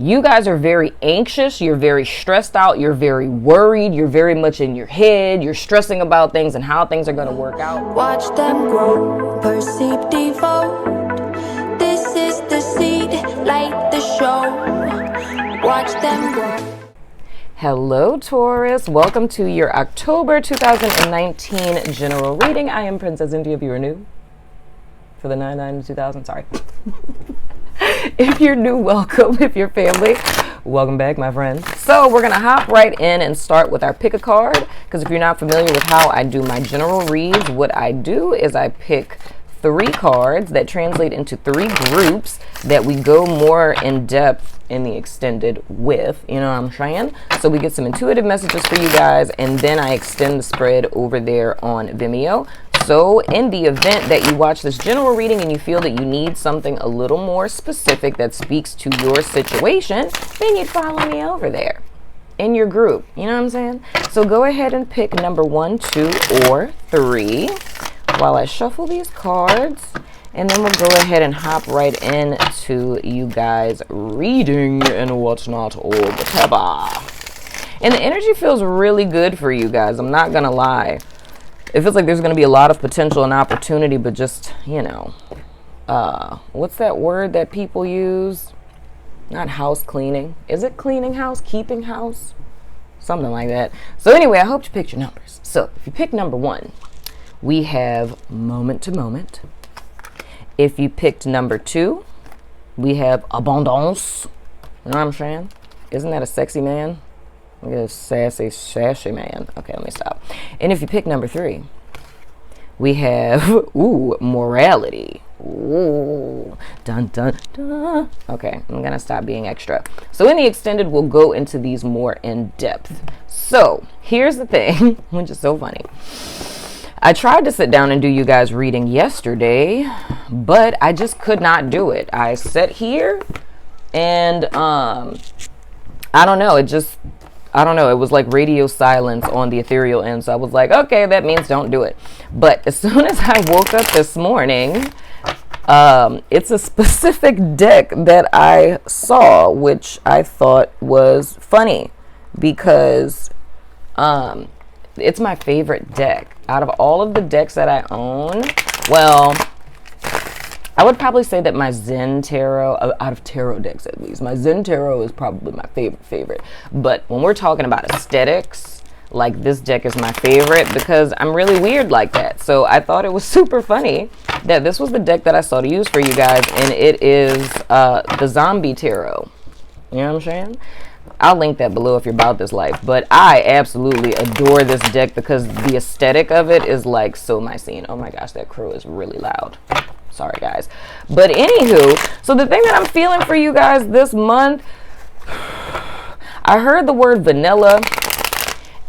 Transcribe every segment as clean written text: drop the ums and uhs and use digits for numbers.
You guys are very anxious, you're very stressed out, you're very worried, you're very much in your head, you're stressing about things and how things are going to work out. Watch them grow, perceive, devote. This is the seed, light the show. Watch them grow. Hello Taurus, welcome to your October 2019 general reading. I am Princess India if you are new. For the 99-2000, sorry. If you're new, welcome. If you're family, welcome back, my friends. So we're going to hop right in and start with our pick a card. Because if you're not familiar with how I do my general reads, what I do is I pick 3 cards that translate into 3 groups that we go more in depth in the extended with, you know what I'm saying? So we get some intuitive messages for you guys, and then I extend the spread over there on Vimeo. So in the event that you watch this general reading and you feel that you need something a little more specific that speaks to your situation, then you'd follow me over there in your group. You know what I'm saying? So go ahead and pick number 1, 2, or 3 while I shuffle these cards. And then we'll go ahead and hop right into you guys reading and what's not or whatever. And the energy feels really good for you guys. I'm not going to lie. It feels like there's going to be a lot of potential and opportunity, but just, you know, what's that word that people use? Not house cleaning. Is it cleaning house? Keeping house? Something like that. So anyway, I hope you picked your numbers. So if you pick number 1, we have moment to moment. If you picked number 2, we have abondance. You know what I'm saying? Isn't that a sexy man? Look at this sassy man. Okay, let me stop. And if you pick number 3, we have, morality. Ooh, dun, dun, dun. Okay, I'm going to stop being extra. So in the extended, we'll go into these more in depth. So here's the thing, which is so funny. I tried to sit down and do you guys reading yesterday, but I just could not do it. I sat here and, I don't know, it was like radio silence on the ethereal end. So I was like, okay, that means don't do it. But as soon as I woke up this morning, it's a specific deck that I saw, which I thought was funny because it's my favorite deck. Out of all of the decks that I own, well, I would probably say that my Zen Tarot, out of tarot decks at least, my Zen Tarot is probably my favorite. But when we're talking about aesthetics, like this deck is my favorite because I'm really weird like that. So I thought it was super funny that this was the deck that I saw to use for you guys, and it is the Zombie Tarot. You know what I'm saying? I'll link that below if you're about this life. But I absolutely adore this deck because the aesthetic of it is like so my scene. Oh my gosh, that crow is really loud. Sorry guys. But anywho, so the thing that I'm feeling for you guys this month, I heard the word vanilla.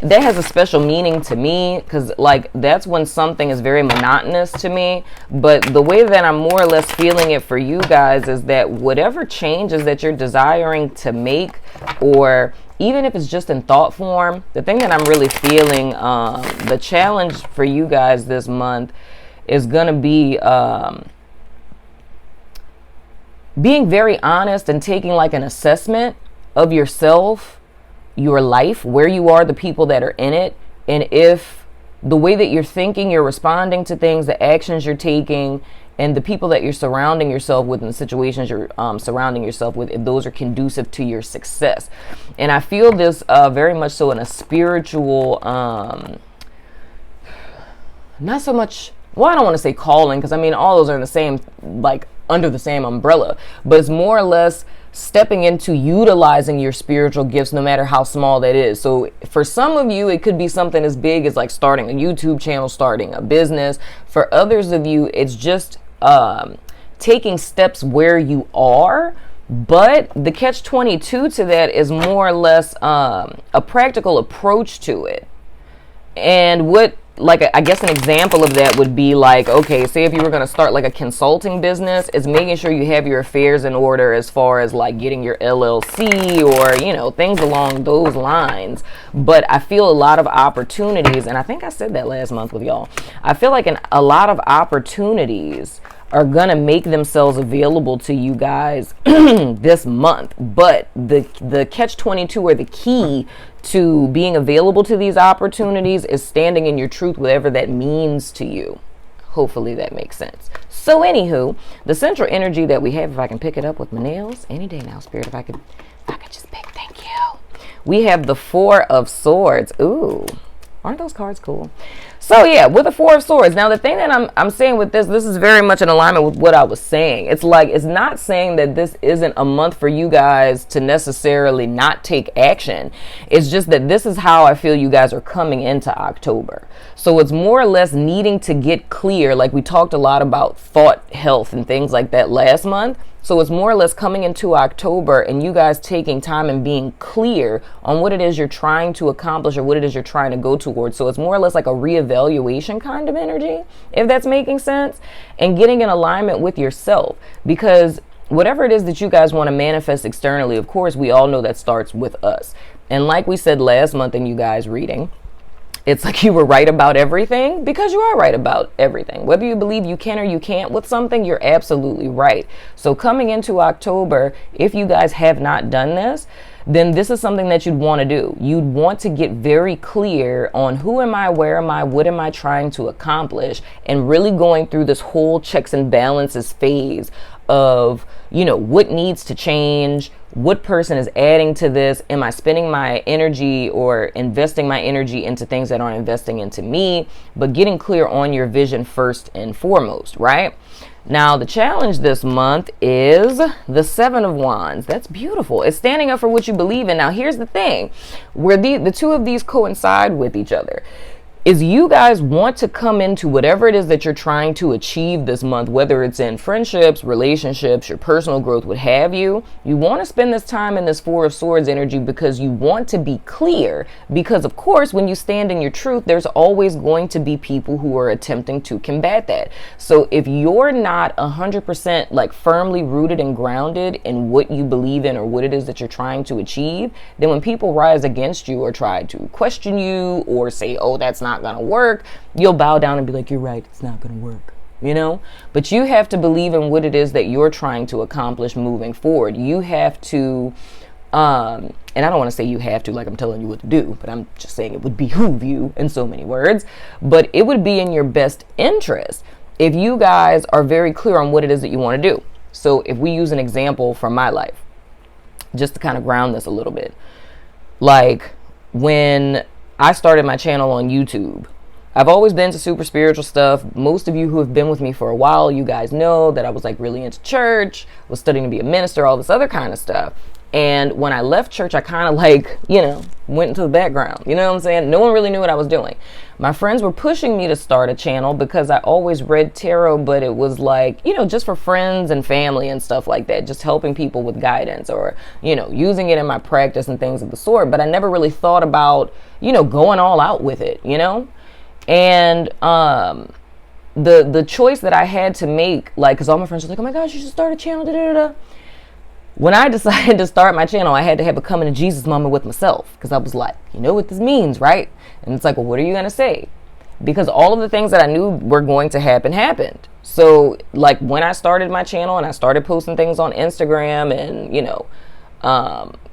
That has a special meaning to me because like that's when something is very monotonous to me. But the way that I'm more or less feeling it for you guys is that whatever changes that you're desiring to make, or even if it's just in thought form, the thing that I'm really feeling, the challenge for you guys this month is gonna be being very honest and taking like an assessment of yourself, your life, where you are, the people that are in it, and if the way that you're thinking, you're responding to things, the actions you're taking, and the people that you're surrounding yourself with and the situations you're surrounding yourself with, if those are conducive to your success. And I feel this very much so in a spiritual, not so much, well, I don't want to say calling, because I mean all those are in the same, like under the same umbrella, but it's more or less stepping into utilizing your spiritual gifts, no matter how small that is. So for some of you, it could be something as big as like starting a YouTube channel, starting a business. For others of you, it's just taking steps where you are. But the catch-22 to that is more or less a practical approach to it. And what, like, I guess an example of that would be like, okay, say if you were going to start like a consulting business, it's making sure you have your affairs in order as far as like getting your LLC or, you know, things along those lines. But I feel a lot of opportunities, and I think I said that last month with y'all. I feel like a lot of opportunities are gonna make themselves available to you guys this month. But the catch-22, or the key to being available to these opportunities, is standing in your truth, whatever that means to you. Hopefully that makes sense. So anywho, the central energy that we have, if I can pick it up with my nails any day now, Spirit, if I could just pick, thank you. We have the Four of Swords. Ooh, aren't those cards cool? So yeah, with the Four of Swords. Now the thing that I'm saying with this is very much in alignment with what I was saying. It's like, it's not saying that this isn't a month for you guys to necessarily not take action. It's just that this is how I feel you guys are coming into October. So it's more or less needing to get clear. Like we talked a lot about thought health and things like that last month. So it's more or less coming into October and you guys taking time and being clear on what it is you're trying to accomplish or what it is you're trying to go towards. So it's more or less like a reevaluation kind of energy, if that's making sense, and getting in alignment with yourself. Because whatever it is that you guys want to manifest externally, of course, we all know that starts with us. And like we said last month in you guys reading, it's like you were right about everything, because you are right about everything. Whether you believe you can or you can't with something, you're absolutely right. So coming into October, if you guys have not done this, then this is something that you'd want to do. You'd want to get very clear on who am I, where am I, what am I trying to accomplish, and really going through this whole checks and balances phase of, you know, what needs to change, what person is adding to this, am I spending my energy or investing my energy into things that aren't investing into me, but getting clear on your vision first and foremost, right? Now, the challenge this month is the Seven of Wands. That's beautiful. It's standing up for what you believe in. Now, here's the thing, where the two of these coincide with each other, is you guys want to come into whatever it is that you're trying to achieve this month, whether it's in friendships, relationships, your personal growth, what have you. You want to spend this time in this Four of Swords energy because you want to be clear. Because, of course, when you stand in your truth, there's always going to be people who are attempting to combat that. So if you're not 100% like firmly rooted and grounded in what you believe in or what it is that you're trying to achieve, then when people rise against you or try to question you or say, oh, that's not gonna work, you'll bow down and be like, you're right, it's not gonna work, you know. But you have to believe in what it is that you're trying to accomplish moving forward. You have to and I don't want to say you have to, like I'm telling you what to do, but I'm just saying it would behoove you in so many words. But it would be in your best interest if you guys are very clear on what it is that you want to do. So if we use an example from my life, just to kind of ground this a little bit, like when I started my channel on YouTube, I've always been into super spiritual stuff. Most of you who have been with me for a while, you guys know that I was like really into church, was studying to be a minister, all this other kind of stuff. And when I left church, I kind of like, you know, went into the background. You know what I'm saying? No one really knew what I was doing. My friends were pushing me to start a channel because I always read tarot, but it was like, you know, just for friends and family and stuff like that, just helping people with guidance or, you know, using it in my practice and things of the sort. But I never really thought about, you know, going all out with it, you know? And the choice that I had to make, like, because all my friends were like, oh my gosh, you should start a channel, da da da. When I decided to start my channel, I had to have a coming to Jesus moment with myself, because I was like, you know what this means, right? And it's like, well, what are you going to say? Because all of the things that I knew were going to happen happened. So like when I started my channel and I started posting things on Instagram and, you know,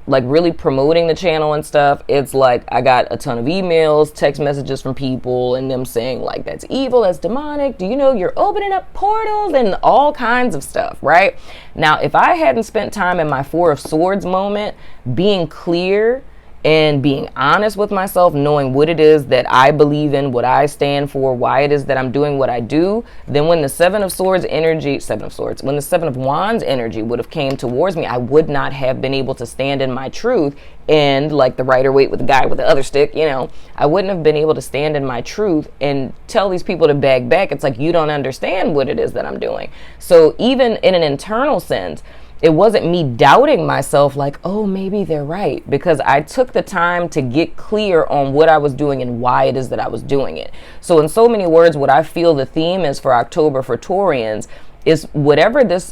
like really promoting the channel and stuff, it's like I got a ton of emails, text messages from people and them saying like, that's evil, that's demonic, do you know you're opening up portals and all kinds of stuff, right? Now, if I hadn't spent time in my Four of Swords moment being clear and being honest with myself, knowing what it is that I believe in, what I stand for, why it is that I'm doing what I do, then when the Seven of Wands energy would have came towards me, I would not have been able to stand in my truth. And like the Rider-Waite with the guy with the other stick, you know, I wouldn't have been able to stand in my truth and tell these people to back back. It's like, you don't understand what it is that I'm doing. So even in an internal sense, it wasn't me doubting myself like, oh, maybe they're right, because I took the time to get clear on what I was doing and why it is that I was doing it. So in so many words, what I feel the theme is for October for Taurians is whatever this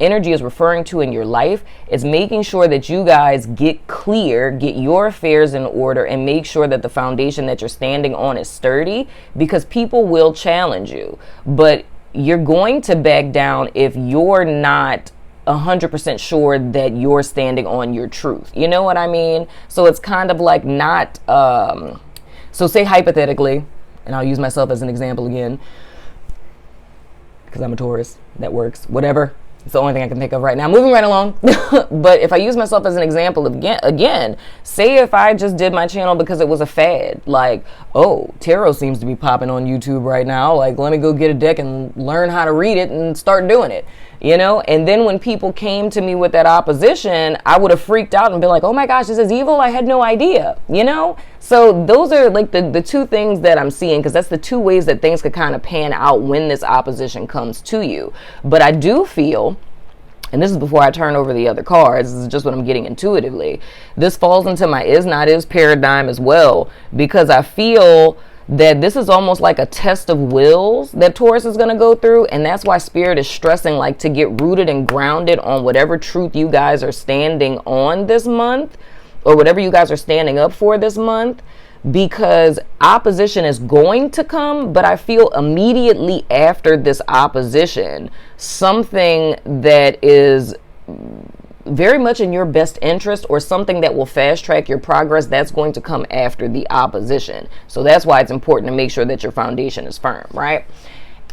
energy is referring to in your life is making sure that you guys get clear, get your affairs in order, and make sure that the foundation that you're standing on is sturdy, because people will challenge you. But you're going to back down if you're not 100% sure that you're standing on your truth. You know what I mean? So it's kind of like not, so say hypothetically, and I'll use myself as an example again, because I'm a Taurus, that works, whatever. It's the only thing I can think of right now. Moving right along. But if I use myself as an example again, say if I just did my channel because it was a fad, like, oh, tarot seems to be popping on YouTube right now. Like, let me go get a deck and learn how to read it and start doing it, you know? And then when people came to me with that opposition, I would have freaked out and been like, oh my gosh, this is evil. I had no idea, you know? So those are like the two things that I'm seeing, because that's the two ways that things could kind of pan out when this opposition comes to you. But I do feel, and this is before I turn over the other cards, this is just what I'm getting intuitively, this falls into my is not is paradigm as well, because I feel that this is almost like a test of wills that Taurus is going to go through. And that's why Spirit is stressing like to get rooted and grounded on whatever truth you guys are standing on this month, or whatever you guys are standing up for this month, because opposition is going to come. But I feel immediately after this opposition, something that is very much in your best interest, or something that will fast track your progress, that's going to come after the opposition. So that's why it's important to make sure that your foundation is firm, right?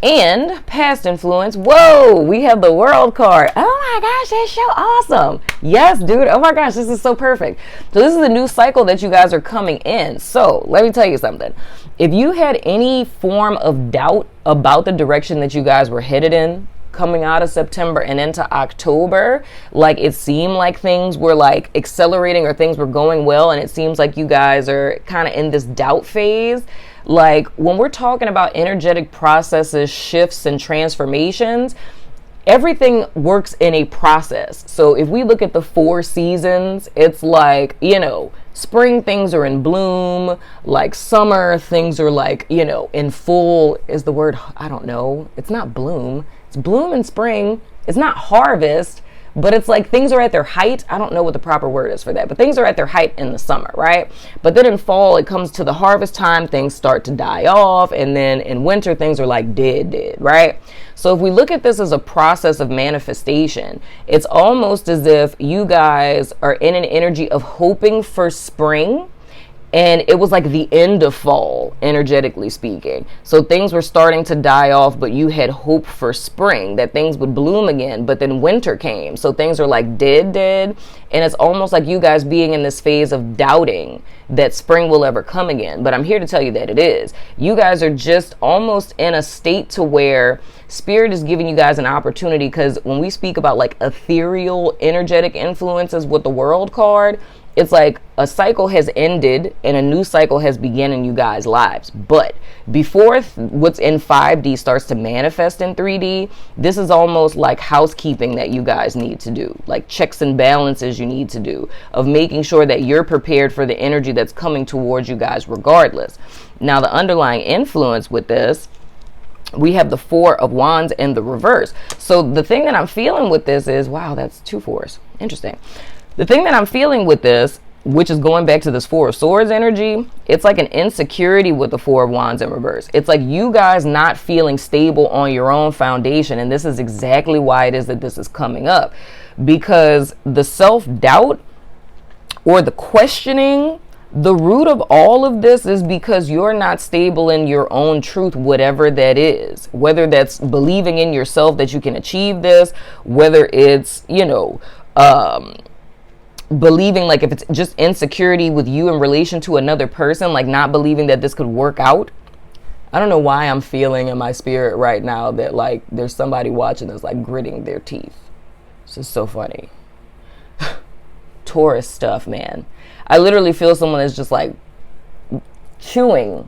And past influence. Whoa, we have the World card. Oh my gosh, that's so awesome. Yes, dude. Oh my gosh, this is so perfect. So this is a new cycle that you guys are coming in. So let me tell you something. If you had any form of doubt about the direction that you guys were headed in, coming out of September and into October, like it seemed like things were like accelerating or things were going well, and it seems like you guys are kind of in this doubt phase. Like when we're talking about energetic processes, shifts, and transformations, everything works in a process. So if we look at the 4 seasons, it's like, you know, spring, things are in bloom. Like summer, things are like, you know, in full, is the word, I don't know. It's not bloom. It's bloom in spring. It's not harvest, but it's like things are at their height. I don't know what the proper word is for that, but things are at their height in the summer, right? But then in fall, it comes to the harvest time, things start to die off. And then in winter, things are like dead, right? So if we look at this as a process of manifestation, it's almost as if you guys are in an energy of hoping for spring. And it was like the end of fall, energetically speaking. So things were starting to die off, but you had hope for spring, that things would bloom again. But then winter came. So things are like dead. And it's almost like you guys being in this phase of doubting that spring will ever come again. But I'm here to tell you that it is. You guys are just almost in a state to where Spirit is giving you guys an opportunity. Because when we speak about like ethereal energetic influences with the World card, it's like a cycle has ended and a new cycle has begun in you guys' lives. But before what's in 5D starts to manifest in 3D, this is almost like housekeeping that you guys need to do, like checks and balances you need to do, of making sure that you're prepared for the energy that's coming towards you guys regardless. Now, the underlying influence with this, we have the 4 of Wands in the reverse. So the thing that I'm feeling with this is, wow, that's 2 4s. Interesting. The thing that I'm feeling with this, which is going back to this 4 of Swords energy, it's like an insecurity with the 4 of Wands in reverse. It's like you guys not feeling stable on your own foundation. And this is exactly why it is that this is coming up. Because the self-doubt or the questioning, the root of all of this is because you're not stable in your own truth, whatever that is. Whether that's believing in yourself that you can achieve this, whether it's, you know, believing like if it's just insecurity with you in relation to another person, like not believing that this could work out. I don't know why I'm feeling in my spirit right now that like there's somebody watching this like gritting their teeth. This is so funny. Taurus stuff, man. I literally feel someone that's just like chewing.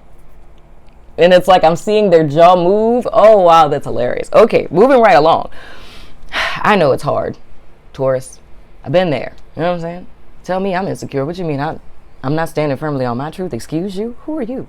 And it's like I'm seeing their jaw move. Oh, wow, that's hilarious. Okay, moving right along. I know it's hard, Taurus. I've been there. You know what I'm saying? Tell me I'm insecure. What you mean? I'm not standing firmly on my truth. Excuse you? Who are you?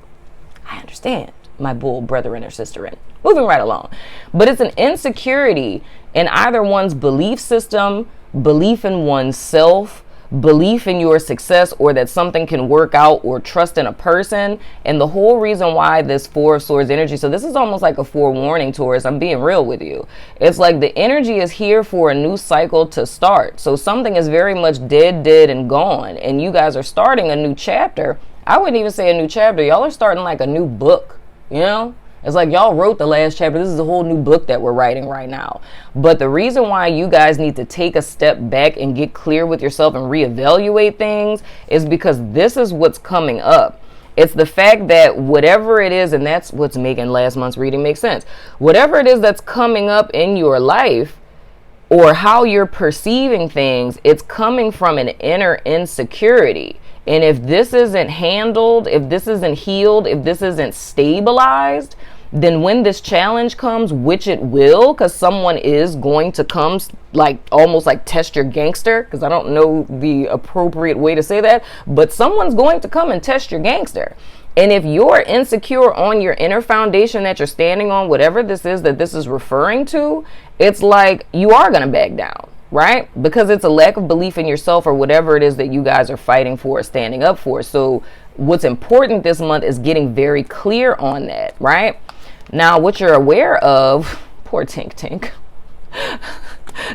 I understand, my bull brethren or sisterin. Moving right along. But it's an insecurity in either one's belief system, belief in oneself, belief in your success or that something can work out or trust in a person. And the whole reason why this Four of Swords energy, so this is almost like a forewarning, Taurus. I'm being real with you. It's like the energy is here for a new cycle to start. So something is very much dead and gone, and you guys are starting a new chapter. I wouldn't even say a new chapter. Y'all are starting like a new book, you know? It's like y'all wrote the last chapter. This is a whole new book that we're writing right now. But the reason why you guys need to take a step back and get clear with yourself and reevaluate things is because this is what's coming up. It's the fact that whatever it is, and that's what's making last month's reading make sense. Whatever it is that's coming up in your life or how you're perceiving things, it's coming from an inner insecurity. And if this isn't handled, if this isn't healed, if this isn't stabilized, then when this challenge comes, which it will, because someone is going to come, like almost like test your gangster, because I don't know the appropriate way to say that, but someone's going to come and test your gangster. And if you're insecure on your inner foundation that you're standing on, whatever this is that this is referring to, it's like you are going to back down. Right? Because it's a lack of belief in yourself or whatever it is that you guys are fighting for, standing up for. So what's important this month is getting very clear on that, right? Now, what you're aware of, poor Tink,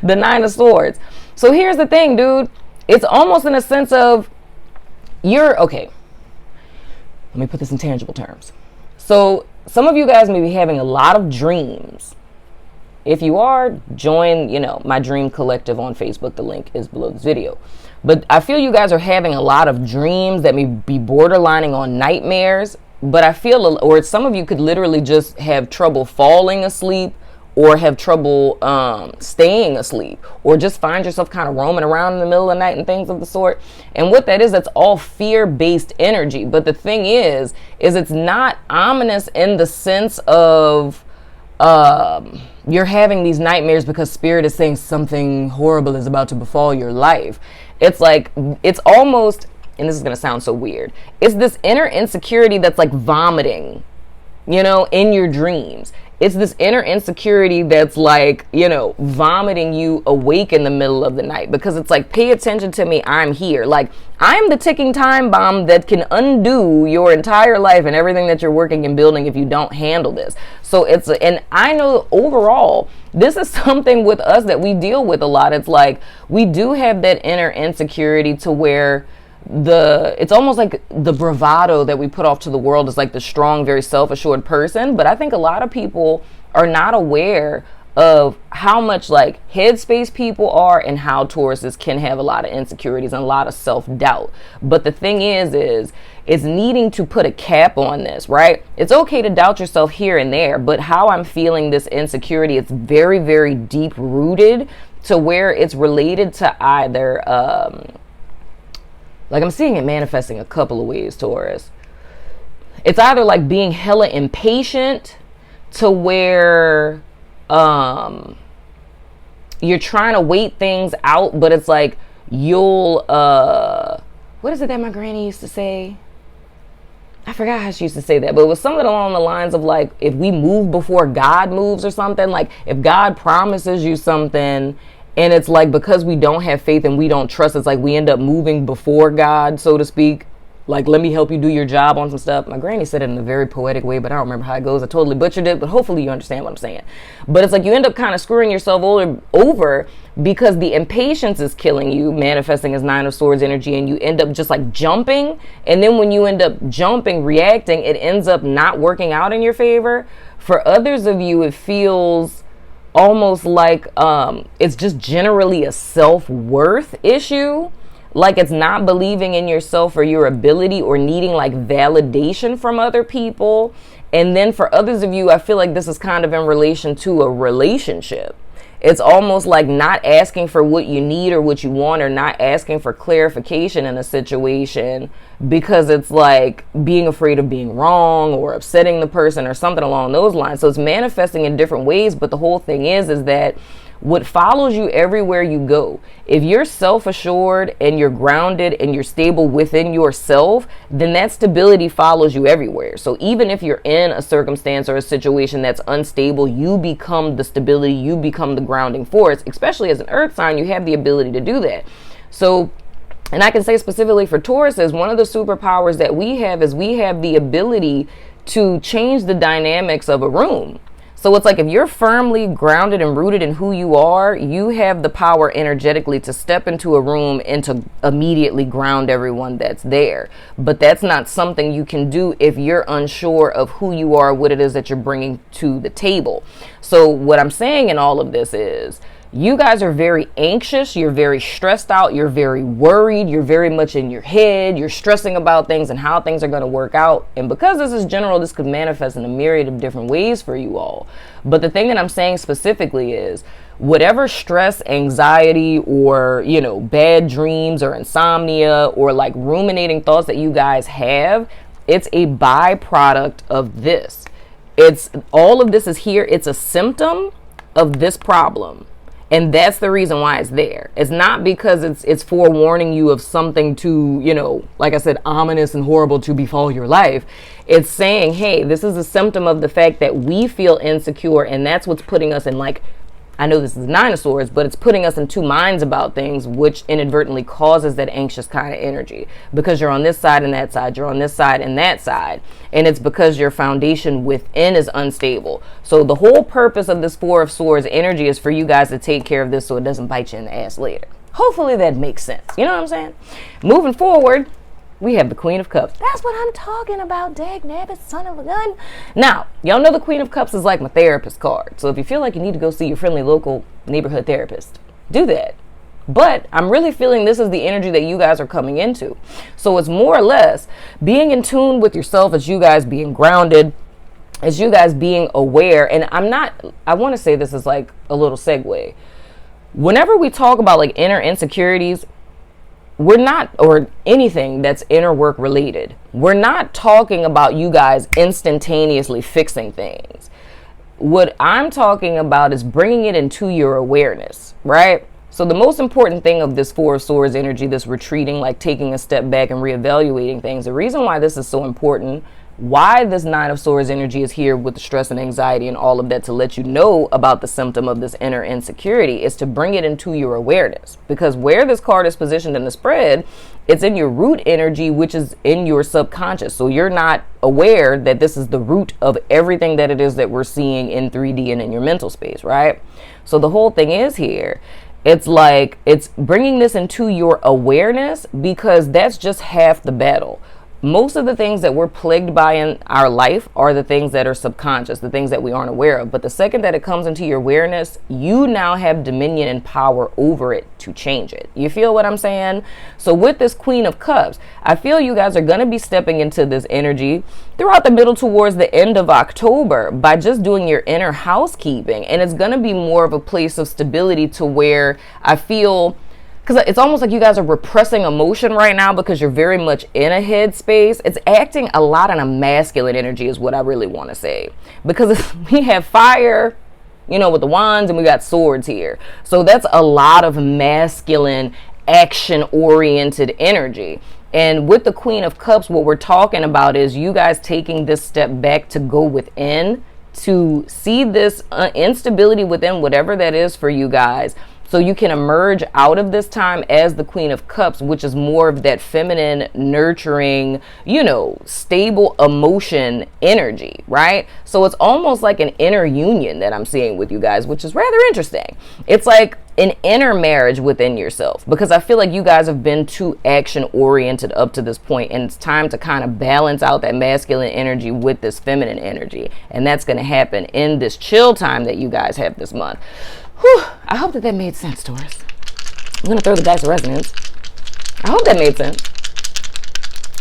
the Nine of Swords. So here's the thing, dude. It's almost in a sense of okay. Let me put this in tangible terms. So some of you guys may be having a lot of dreams. If you are, join, my Dream Collective on Facebook. The link is below this video. But I feel you guys are having a lot of dreams that may be borderlining on nightmares. But I feel, or some of you could literally just have trouble falling asleep or have trouble staying asleep or just find yourself kind of roaming around in the middle of the night and things of the sort. And what that is, that's all fear-based energy. But the thing is it's not ominous in the sense of you're having these nightmares because spirit is saying something horrible is about to befall your life. It's like, it's almost, and this is going to sound so weird, it's this inner insecurity that's like vomiting, in your dreams. It's this inner insecurity that's like, vomiting you awake in the middle of the night, because it's like, pay attention to me, I'm here. Like, I'm the ticking time bomb that can undo your entire life and everything that you're working and building if you don't handle this. So and I know overall, this is something with us that we deal with a lot. It's like, we do have that inner insecurity to where it's almost like the bravado that we put off to the world is like the strong, very self-assured person. But I think a lot of people are not aware of how much like headspace people are and how Tauruses can have a lot of insecurities and a lot of self-doubt. But the thing is it's needing to put a cap on this, right? It's okay to doubt yourself here and there, but how I'm feeling this insecurity, it's very, very deep rooted to where it's related to either like I'm seeing it manifesting a couple of ways, Taurus. It's either like being hella impatient to where you're trying to wait things out, but it's like you'll what is it that my granny used to say? I forgot how she used to say that, but it was something along the lines of like, if we move before God moves or something, like if God promises you something and it's like, because we don't have faith and we don't trust, it's like we end up moving before God, so to speak. Like, let me help you do your job on some stuff. My granny said it in a very poetic way, but I don't remember how it goes. I totally butchered it, but hopefully you understand what I'm saying. But it's like you end up kind of screwing yourself over because the impatience is killing you, manifesting as Nine of Swords energy, and you end up just like jumping. And then when you end up jumping, reacting, it ends up not working out in your favor. For others of you, it feels almost like it's just generally a self-worth issue. Like it's not believing in yourself or your ability or needing like validation from other people. And then for others of you, I feel like this is kind of in relation to a relationship. It's almost like not asking for what you need or what you want, or not asking for clarification in a situation because it's like being afraid of being wrong or upsetting the person or something along those lines. So it's manifesting in different ways. But the whole thing is that what follows you everywhere you go, if you're self-assured and you're grounded and you're stable within yourself, then that stability follows you everywhere. So even if you're in a circumstance or a situation that's unstable, you become the stability, you become the grounding force. Especially as an earth sign, you have the ability to do that. So And I can say specifically for Taurus is one of the superpowers that we have is we have the ability to change the dynamics of a room. So it's like if you're firmly grounded and rooted in who you are, you have the power energetically to step into a room and to immediately ground everyone that's there. But that's not something you can do if you're unsure of who you are, what it is that you're bringing to the table. So what I'm saying in all of this is, you guys are very anxious, you're very stressed out, you're very worried, you're very much in your head, you're stressing about things and how things are going to work out. And because this is general, this could manifest in a myriad of different ways for you all. But the thing that I'm saying specifically is, whatever stress, anxiety, or, you know, bad dreams or insomnia or like ruminating thoughts that you guys have, it's a byproduct of this. It's all of this is here. It's a symptom of this problem. And that's the reason why it's there. It's not because it's forewarning you of something to, you know, like I said, ominous and horrible to befall your life. It's saying, hey, this is a symptom of the fact that we feel insecure, and that's what's putting us in, like, I know this is Nine of Swords, but it's putting us in two minds about things, which inadvertently causes that anxious kind of energy. Because you're on this side and that side, you're on this side and that side. And it's because your foundation within is unstable. So the whole purpose of this Four of Swords energy is for you guys to take care of this so it doesn't bite you in the ass later. Hopefully that makes sense. You know what I'm saying? Moving forward, we have the Queen of Cups. That's what I'm talking about, dag nabbit, son of a gun. Now, y'all know the Queen of Cups is like my therapist card. So if you feel like you need to go see your friendly local neighborhood therapist, do that. But I'm really feeling this is the energy that you guys are coming into. So it's more or less being in tune with yourself, as you guys being grounded, as you guys being aware. And I want to say this is like a little segue. Whenever we talk about like inner insecurities, we're not, or anything that's inner work related, we're not talking about you guys instantaneously fixing things. What I'm talking about is bringing it into your awareness, right? So the most important thing of this Four of Swords energy, this retreating, like taking a step back and reevaluating things, the reason why this is so important, why this Nine of Swords energy is here with the stress and anxiety and all of that, to let you know about the symptom of this inner insecurity, is to bring it into your awareness. Because where this card is positioned in the spread, it's in your root energy, which is in your subconscious. So you're not aware that this is the root of everything that it is that we're seeing in 3D and in your mental space, right? So the whole thing is here, it's like it's bringing this into your awareness, because that's just half the battle. Most of the things that we're plagued by in our life are the things that are subconscious, the things that we aren't aware of. But the second that it comes into your awareness, you now have dominion and power over it to change it. You feel what I'm saying? So with this Queen of Cups, I feel you guys are going to be stepping into this energy throughout the middle towards the end of October by just doing your inner housekeeping. And it's going to be more of a place of stability, to where I feel, because it's almost like you guys are repressing emotion right now because you're very much in a headspace. It's acting a lot in a masculine energy is what I really want to say. Because we have fire, you know, with the wands, and we got swords here. So that's a lot of masculine, action-oriented energy. And with the Queen of Cups, what we're talking about is you guys taking this step back to go within, to see this instability within, whatever that is for you guys, so you can emerge out of this time as the Queen of Cups, which is more of that feminine, nurturing, you know, stable emotion energy, right? So it's almost like an inner union that I'm seeing with you guys, which is rather interesting. It's like an inner marriage within yourself, because I feel like you guys have been too action oriented up to this point, and it's time to kind of balance out that masculine energy with this feminine energy. And that's going to happen in this chill time that you guys have this month. Whew, I hope that made sense, Taurus. I'm going to throw the dice of resonance. I hope that made sense.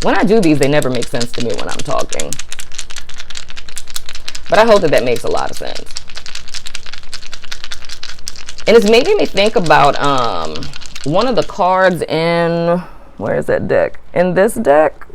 When I do these, they never make sense to me when I'm talking. But I hope that makes a lot of sense. And it's making me think about one of the cards in, where is that deck? In this deck,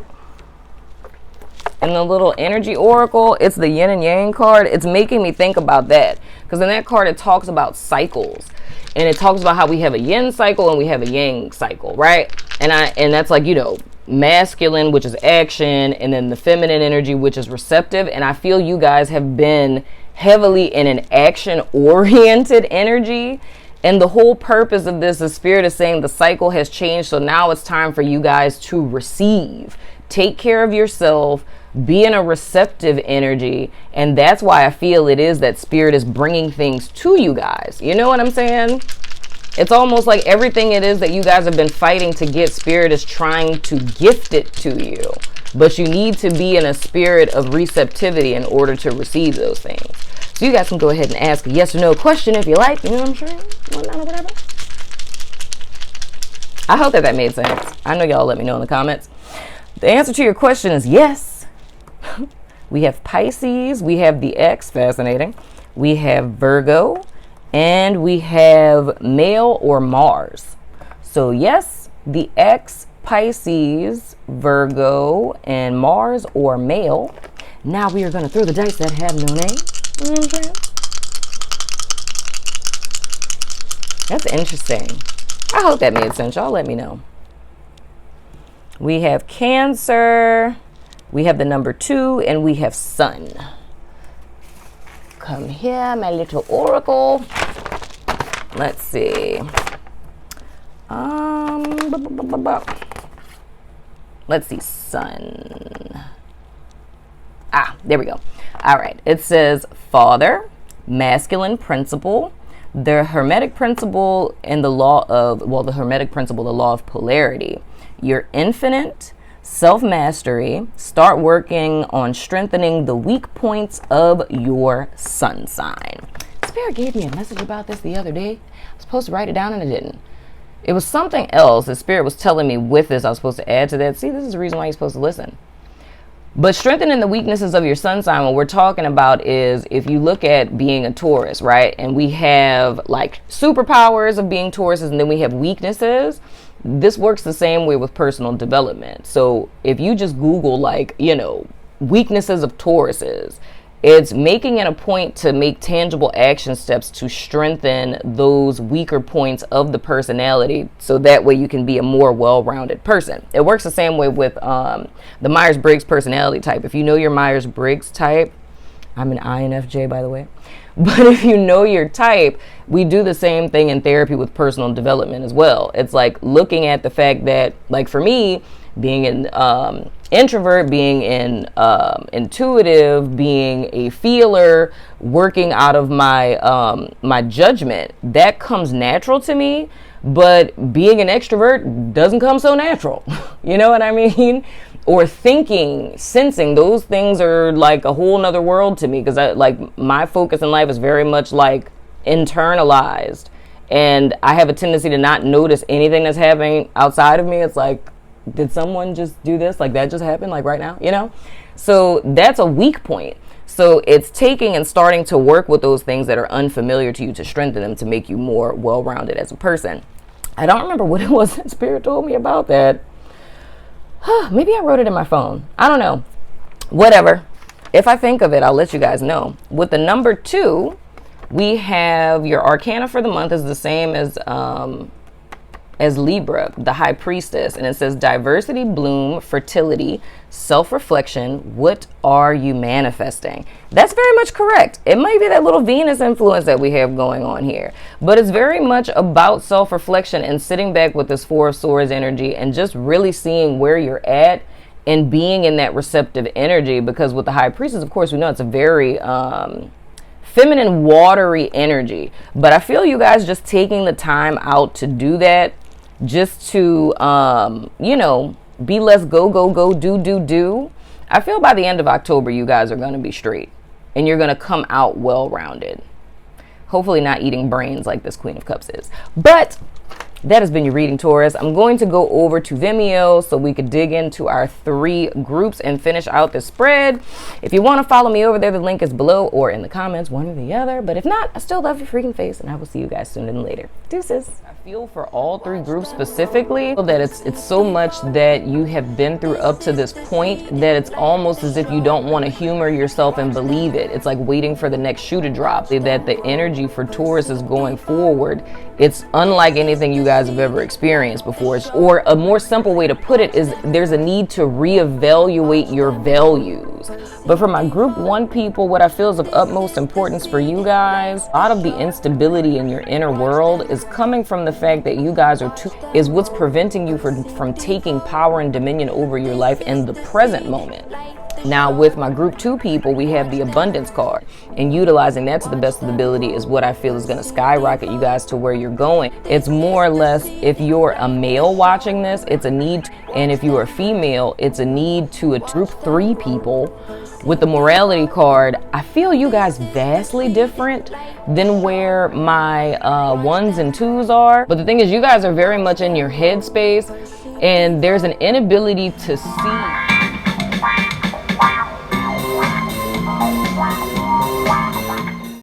in the little energy oracle, it's the yin and yang card. It's making me think about that, because in that card it talks about cycles, and it talks about how we have a yin cycle and we have a yang cycle, right? And that's like, you know, masculine, which is action, and then the feminine energy, which is receptive. And I feel you guys have been heavily in an action oriented energy, And the whole purpose of this is Spirit is saying the cycle has changed. So now it's time for you guys to receive. Take care of yourself. Be in a receptive energy. And that's why I feel it is that Spirit is bringing things to you guys. You know what I'm saying? It's almost like everything it is that you guys have been fighting to get, Spirit is trying to gift it to you. But you need to be in a spirit of receptivity in order to receive those things. So you guys can go ahead and ask a yes or no question if you like. You know what I'm saying? Whatever. I hope that made sense. I know y'all let me know in the comments. The answer to your question is yes. We have Pisces. We have the X. Fascinating. We have Virgo. And we have male or Mars. So yes, the X, Pisces, Virgo, and Mars or male. Now we are going to throw the dice that have no name. You know what I'm saying? That's interesting. I hope that made sense. Y'all let me know. We have Cancer. We have the number 2, and we have Sun. Come here, my little oracle. Let's see. Let's see, Sun. There we go. All right. It says father, masculine principle, the Hermetic principle, and the law of, the Hermetic principle, the law of polarity. You're infinite, self-mastery. Start working on strengthening the weak points of your sun sign. Spirit gave me a message about this the other day. I was supposed to write it down and I didn't. It was something else that Spirit was telling me with this I was supposed to add to that. See, this is the reason why you're supposed to listen. But strengthening the weaknesses of your sun sign, what we're talking about is if you look at being a Taurus, right? And we have like superpowers of being Tauruses, and then we have weaknesses. This works the same way with personal development. So if you just Google weaknesses of Tauruses, it's making it a point to make tangible action steps to strengthen those weaker points of the personality, so that way you can be a more well-rounded person. It works the same way with the Myers-Briggs personality type. If you know your Myers-Briggs type, I'm an INFJ, by the way. But if you know your type, we do the same thing in therapy with personal development as well. It's like looking at the fact that, like for me, being an introvert, being intuitive, being a feeler, working out of my my judgment, that comes natural to me. But being an extrovert doesn't come so natural. You know what I mean? Or thinking, sensing, those things are like a whole nother world to me, because my focus in life is very much like internalized, and I have a tendency to not notice anything that's happening outside of me. It's like, did someone just do this? Like that just happened, like right now, you know? So that's a weak point. So it's taking and starting to work with those things that are unfamiliar to you to strengthen them, to make you more well-rounded as a person. I don't remember what it was that Spirit told me about that. Maybe I wrote it in my phone. I don't know. Whatever. If I think of it, I'll let you guys know. With the number 2, we have your arcana for the month is the same as Libra, the High Priestess, and it says diversity, bloom, fertility, self-reflection. What are you manifesting? That's very much correct. It might be that little Venus influence that we have going on here, but it's very much about self-reflection and sitting back with this 4 of Swords energy and just really seeing where you're at and being in that receptive energy. Because with the High Priestess, of course, we know it's a very feminine, watery energy, but I feel you guys just taking the time out to do that, just to be less go, do. I feel by the end of October you guys are going to be straight and you're going to come out well-rounded, hopefully not eating brains like this Queen of Cups is. But that has been your reading, Taurus. I'm going to go over to Vimeo so we could dig into our 3 groups and finish out the spread. If you want to follow me over there, the link is below or in the comments, one or the other. But if not, I still love your freaking face, and I will see you guys sooner than later. Deuces. I feel for all 3 groups specifically that it's so much that you have been through up to this point that it's almost as if you don't want to humor yourself and believe it. It's like waiting for the next shoe to drop. That the energy for Taurus is going forward. It's unlike anything you guys have ever experienced before. Or a more simple way to put it is there's a need to reevaluate your values. But for my group 1 people, what I feel is of utmost importance for you guys, a lot of the instability in your inner world is coming from the fact that you guys is what's preventing you from taking power and dominion over your life in the present moment. Now with my group 2 people, we have the abundance card, and utilizing that to the best of the ability is what I feel is going to skyrocket you guys to where you're going. It's more or less, if you're a male watching this, it's a need, and if you are a female, it's a need to a group 3 people. With the morality card, I feel you guys vastly different than where my 1s and 2s are. But the thing is, you guys are very much in your head space, and there's an inability to see